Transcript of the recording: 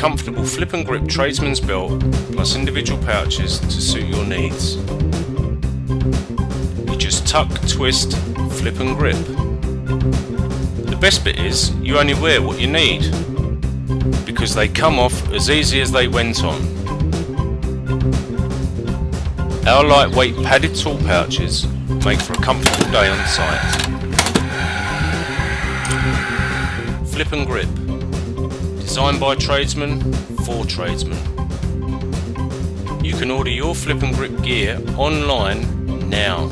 comfortable flip and grip tradesman's belt plus individual pouches to suit your needs. You just tuck, twist, flip and grip. The best bit is you only wear what you need, because they come off as easy as they went on. Our lightweight padded tool pouches make for a comfortable day on site. Flip and grip, designed by tradesmen for tradesmen. You can order your flip and grip gear online now.